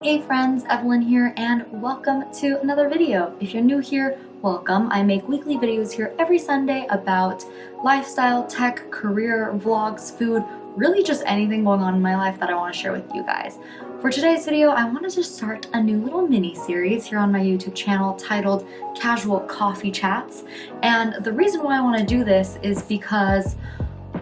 Hey friends, Evelyn here and welcome to another video. If you're new here, welcome. I make weekly videos here every Sunday about lifestyle, tech, career, vlogs, food, really just anything going on in my life that I want to share with you guys. For today's video, I wanted to start a new little mini series here on my YouTube channel titled Casual Coffee Chats. And the reason why I want to do this is because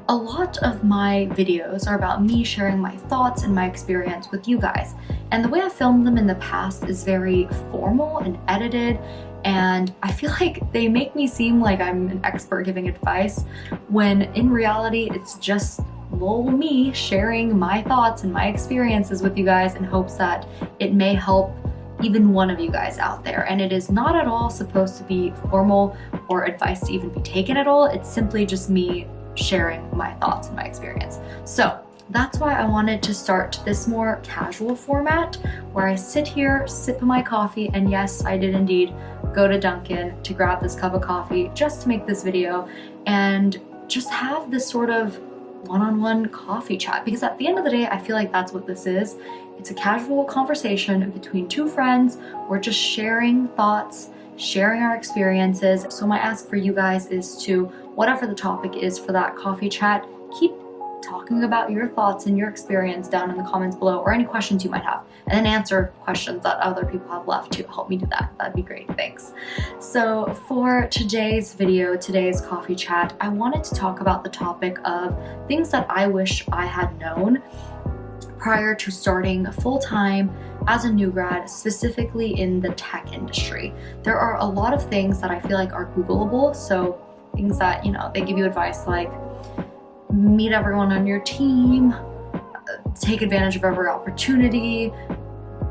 a lot of my videos are about me sharing my thoughts and my experience with you guys. And the way I've filmed them in the past is very formal and edited, and I feel like they make me seem like I'm an expert giving advice, when in reality it's just little me sharing my thoughts and my experiences with you guys in hopes that it may help even one of you guys out there. And it is not at all supposed to be formal or advice to even be taken at all. It's simply just me sharing my thoughts and my experience. So that's why I wanted to start this more casual format where I sit here, sip my coffee, and yes, I did indeed go to Dunkin' to grab this cup of coffee just to make this video and just have this sort of one-on-one coffee chat, because at the end of the day, I feel like that's what this is. It's a casual conversation between two friends. We're just sharing thoughts, sharing our experiences. So my ask for you guys is to, whatever the topic is for that coffee chat, keep talking about your thoughts and your experience down in the comments below, or any questions you might have, and then answer questions that other people have left to help me do that. That'd be great, thanks. So for today's video, today's coffee chat, I wanted to talk about the topic of things that I wish I had known prior to starting full-time as a new grad, specifically in the tech industry. There are a lot of things that I feel like are Googleable, so things that, you know, they give you advice like meet everyone on your team, take advantage of every opportunity,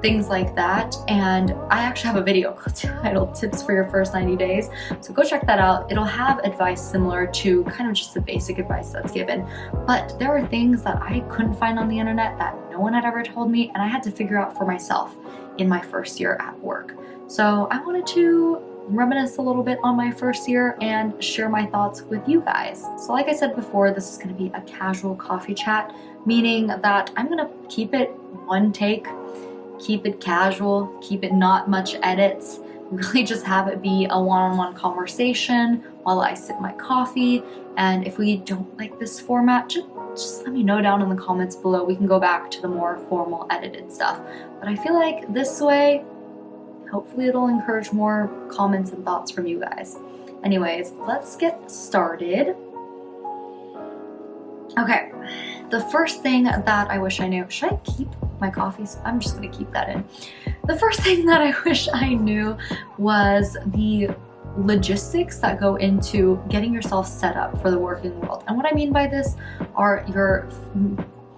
things like that. And I actually have a video titled Tips for Your First 90 Days, so go check that out. It'll have advice similar to kind of just the basic advice that's given, but there are things that I couldn't find on the internet that no one had ever told me, and I had to figure out for myself in my first year at work. So I wanted to reminisce a little bit on my first year and share my thoughts with you guys. So like I said before, this is going to be a casual coffee chat, meaning that I'm going to keep it one take, keep it casual, keep it not much edits, really just have it be a one-on-one conversation while I sip my coffee. And if we don't like this format, just let me know down in the comments below. We can go back to the more formal edited stuff. But I feel like this way, hopefully it'll encourage more comments and thoughts from you guys. Anyways, let's get started. Okay, the first thing that I wish I knew, should I keep my coffee? I'm just gonna keep that in. The first thing that I wish I knew was the logistics that go into getting yourself set up for the working world. And what I mean by this are your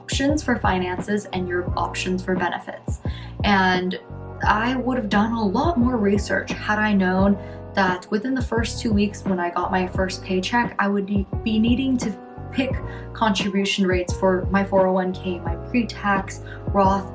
options for finances and your options for benefits. And I would have done a lot more research had I known that within the first 2 weeks when I got my first paycheck, I would be needing to pick contribution rates for my 401k, my pre-tax, Roth,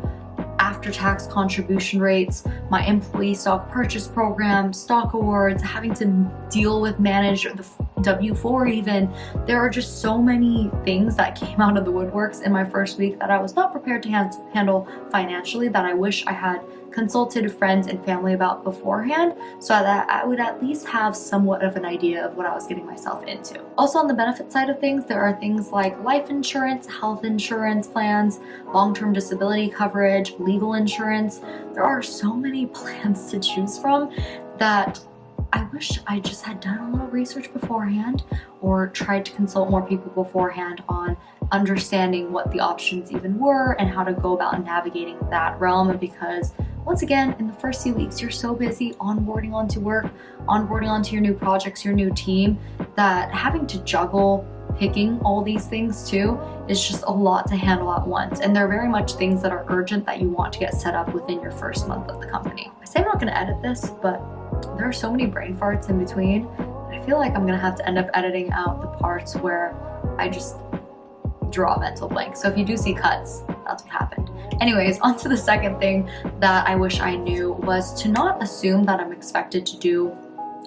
after-tax contribution rates, my employee stock purchase program, stock awards, having to deal with, manage the W-4 even. There are just so many things that came out of the woodworks in my first week that I was not prepared to handle financially, that I wish I had consulted friends and family about beforehand, so that I would at least have somewhat of an idea of what I was getting myself into. Also, on the benefit side of things, there are things like life insurance, health insurance plans, long-term disability coverage, legal insurance. There are so many plans to choose from that I wish I just had done a little research beforehand, or tried to consult more people beforehand on understanding what the options even were and how to go about navigating that realm. Because once again, in the first few weeks, you're so busy onboarding onto work, onboarding onto your new projects, your new team, that having to juggle picking all these things too is just a lot to handle at once. And they're very much things that are urgent that you want to get set up within your first month of the company. I say I'm not going to edit this, but there are so many brain farts in between. I feel like I'm going to have to end up editing out the parts where I just draw a mental blank. So if you do see cuts, that's what happened. Anyways, on to the second thing that I wish I knew was to not assume that I'm expected to do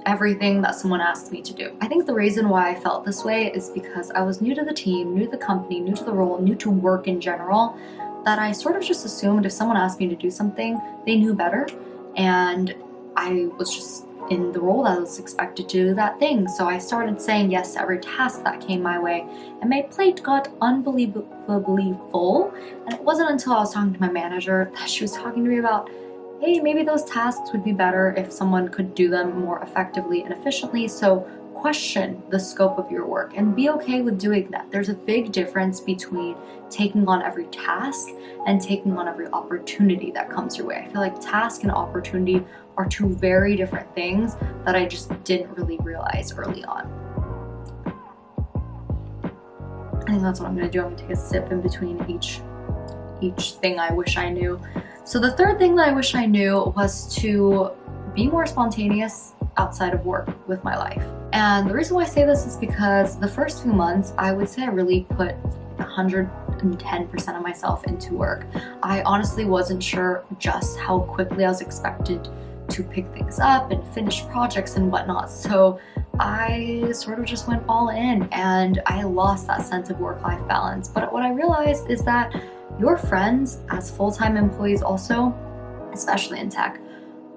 everything that someone asked me to do. I think the reason why I felt this way is because I was new to the team, new to the company, new to the role, new to work in general, that I sort of just assumed if someone asked me to do something, they knew better, and I was just in the role that I was expected to do that thing. So I started saying yes to every task that came my way, and my plate got unbelievably full. And it wasn't until I was talking to my manager that she was talking to me about, hey, maybe those tasks would be better if someone could do them more effectively and efficiently. So question the scope of your work and be okay with doing that. There's a big difference between taking on every task and taking on every opportunity that comes your way. I feel like task and opportunity are two very different things that I just didn't really realize early on. I think that's what I'm gonna do. I'm gonna take a sip in between each thing I wish I knew. So the third thing that I wish I knew was to be more spontaneous outside of work with my life. And the reason why I say this is because the first few months, I would say I really put 110% of myself into work. I honestly wasn't sure just how quickly I was expected to pick things up and finish projects and whatnot. So I sort of just went all in, and I lost that sense of work-life balance. But what I realized is that your friends as full-time employees also, especially in tech,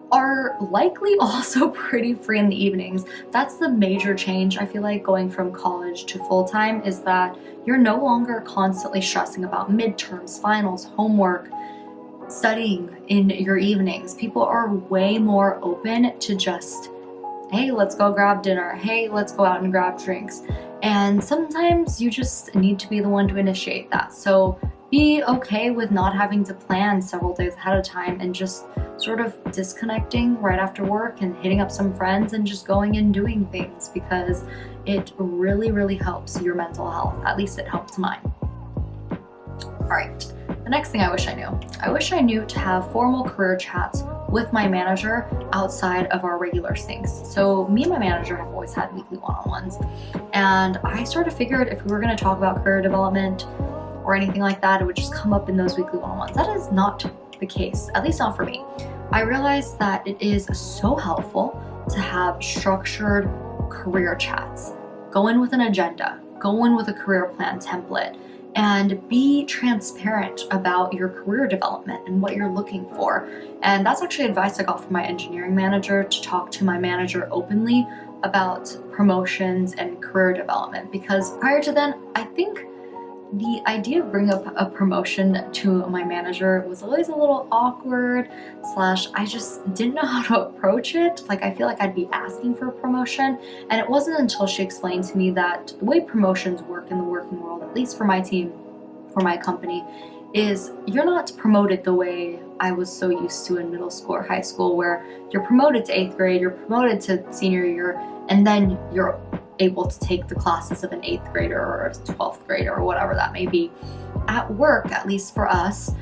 are likely also pretty free in the evenings. That's the major change I feel like going from college to full-time, is that you're no longer constantly stressing about midterms, finals, homework, studying in your evenings. People are way more open to just, hey, let's go grab dinner. Hey, let's go out and grab drinks. And sometimes you just need to be the one to initiate that. So be okay with not having to plan several days ahead of time and just sort of disconnecting right after work and hitting up some friends and just going and doing things, because it really, really helps your mental health. At least it helped mine. All right, the next thing I wish I knew to have formal career chats with my manager outside of our regular syncs. So me and my manager have always had weekly one-on-ones, and I sort of figured if we were going to talk about career development or anything like that, it would just come up in those weekly one-on-ones. That is not the case, at least not for me. I realized that it is so helpful to have structured career chats. Go in with an agenda, go in with a career plan template, and be transparent about your career development and what you're looking for. And that's actually advice I got from my engineering manager, to talk to my manager openly about promotions and career development, because prior to then, I think the idea of bringing up a promotion to my manager was always a little awkward, / I just didn't know how to approach it. Like, I feel like I'd be asking for a promotion, and it wasn't until she explained to me that the way promotions work in the working world, at least for my team, for my company, is you're not promoted the way I was so used to in middle school or high school, where you're promoted to 8th grade, you're promoted to senior year, and then you're able to take the classes of an 8th grader or a 12th grader or whatever that may be. At work, at least for us,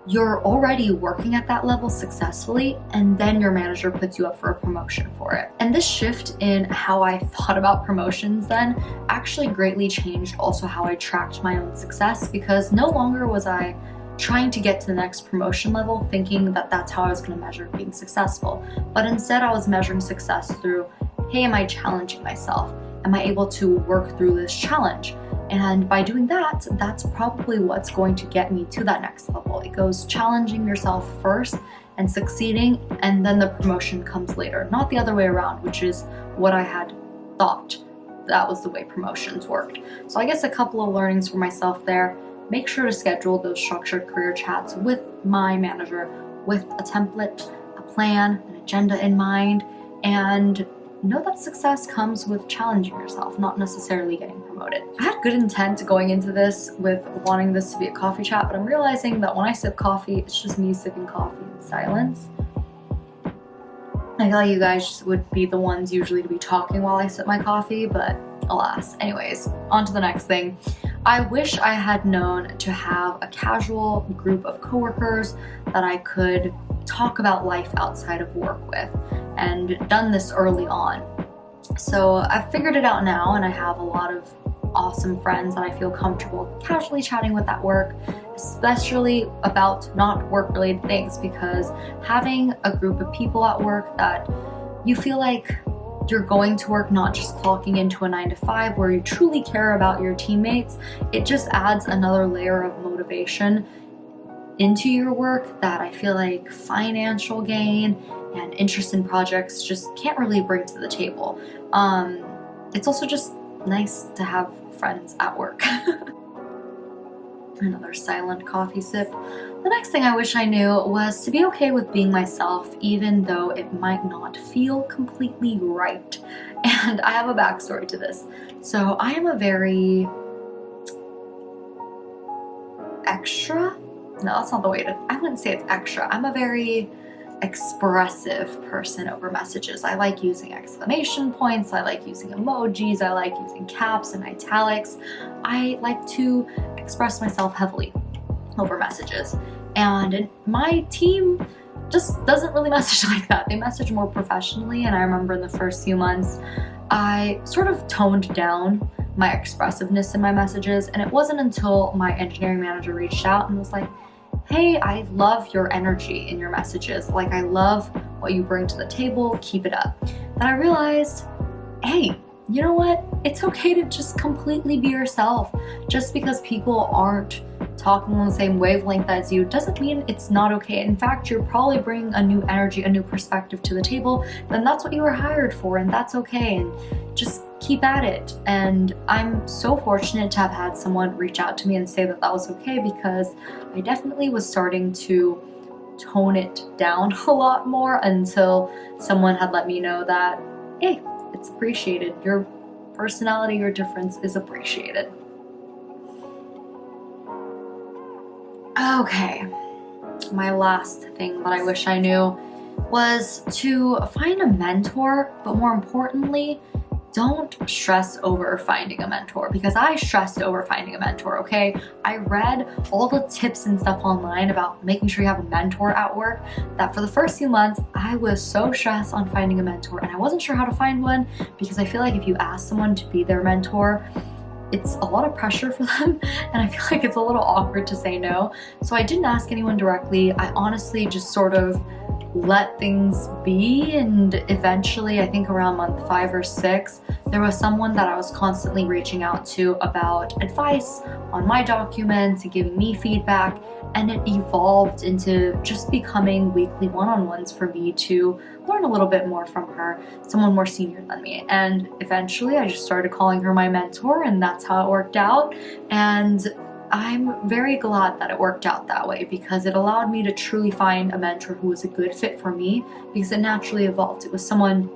you're already working at that level successfully, and then your manager puts you up for a promotion for it. And this shift in how I thought about promotions then actually greatly changed also how I tracked my own success, because no longer was I trying to get to the next promotion level thinking that that's how I was going to measure being successful, but instead I was measuring success through, hey, am I challenging myself? Am I able to work through this challenge? And by doing that, that's probably what's going to get me to that next level. It goes challenging yourself first and succeeding, and then the promotion comes later, not the other way around, which is what I had thought that was the way promotions worked. So I guess a couple of learnings for myself there. Make sure to schedule those structured career chats with my manager with a template, a plan, an agenda in mind, and know that success comes with challenging yourself, not necessarily getting promoted. I had good intent going into this with wanting this to be a coffee chat, but I'm realizing that when I sip coffee, it's just me sipping coffee in silence. I feel like you guys would be the ones usually to be talking while I sip my coffee, but alas. Anyways, on to the next thing. I wish I had known to have a casual group of coworkers that I could talk about life outside of work with, and done this early on. So I've figured it out now, and I have a lot of awesome friends that I feel comfortable casually chatting with at work, especially about not work-related things, because having a group of people at work that you feel like you're going to work, not just clocking into a 9-to-5, where you truly care about your teammates, it just adds another layer of motivation into your work that I feel like financial gain and interest in projects just can't really bring to the table. It's also just nice to have friends at work. Another silent coffee sip. The next thing I wish I knew was to be okay with being myself, even though it might not feel completely right. And I have a backstory to this. So I am a very extra? No, that's not the way to, I wouldn't say it's extra. I'm a very expressive person over messages. I like using exclamation points, I like using emojis, I like using caps and italics. I like to express myself heavily over messages. And my team just doesn't really message like that. They message more professionally, and I remember in the first few months, I sort of toned down my expressiveness in my messages, and it wasn't until my engineering manager reached out and was like, hey, I love your energy in your messages. Like, I love what you bring to the table, keep it up. Then I realized, hey, you know what? It's okay to just completely be yourself. Just because people aren't talking on the same wavelength as you doesn't mean it's not okay. In fact, you're probably bringing a new energy, a new perspective to the table, then that's what you were hired for, and that's okay, and just keep at it. And I'm so fortunate to have had someone reach out to me and say that that was okay, because I definitely was starting to tone it down a lot more until someone had let me know that, hey, it's appreciated. Your personality, your difference is appreciated. Okay, my last thing that I wish I knew was to find a mentor, but more importantly, don't stress over finding a mentor, because I stressed over finding a mentor, okay? I read all the tips and stuff online about making sure you have a mentor at work, that for the first few months, I was so stressed on finding a mentor, and I wasn't sure how to find one, because I feel like if you ask someone to be their mentor, it's a lot of pressure for them, and I feel like it's a little awkward to say no. So I didn't ask anyone directly. I honestly just sort of let things be, and eventually, I think around month 5 or 6, there was someone that I was constantly reaching out to about advice on my documents and giving me feedback, and it evolved into just becoming weekly one-on-ones for me to learn a little bit more from her, someone more senior than me. And eventually I just started calling her my mentor, and that's how it worked out. And I'm very glad that it worked out that way, because it allowed me to truly find a mentor who was a good fit for me, because it naturally evolved. It was someone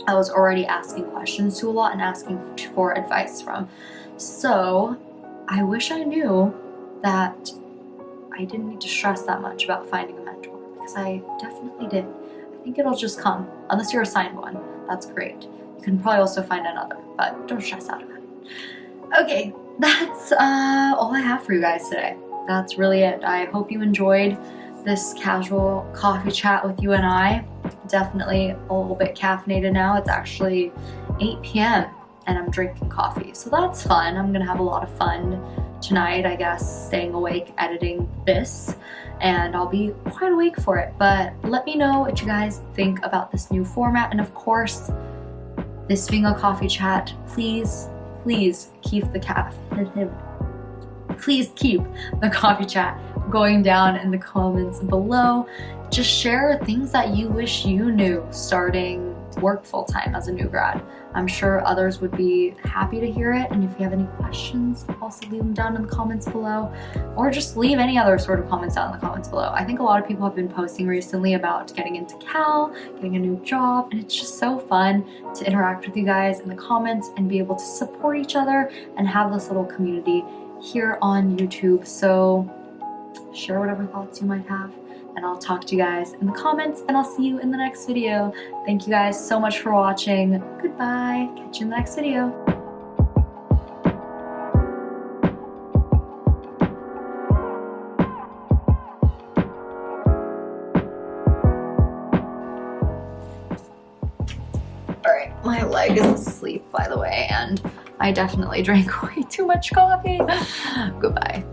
I was already asking questions to a lot and asking for advice from. So I wish I knew that I didn't need to stress that much about finding a mentor, because I definitely did. I think it'll just come, unless you're assigned one. That's great. You can probably also find another, but don't stress out about it. Okay, that's all I have for you guys today. That's really it. I hope you enjoyed this casual coffee chat with you and I. Definitely a little bit caffeinated now. It's actually 8 p.m. and I'm drinking coffee, so that's fun. I'm gonna have a lot of fun tonight, I guess, staying awake editing this, and I'll be quite awake for it. But let me know what you guys think about this new format, and of course, this being a coffee chat, please keep the coffee chat going down in the comments below. Just share things that you wish you knew starting work full-time as a new grad. I'm sure others would be happy to hear it, and if you have any questions, also leave them down in the comments below, or just leave any other sort of comments down in the comments below. I think a lot of people have been posting recently about getting into Cal, getting a new job, and it's just so fun to interact with you guys in the comments and be able to support each other and have this little community here on YouTube. So share whatever thoughts you might have, and I'll talk to you guys in the comments, and I'll see you in the next video. Thank you guys so much for watching. Goodbye. Catch you in the next video. Alright, my leg is asleep, by the way, and I definitely drank way too much coffee. Goodbye.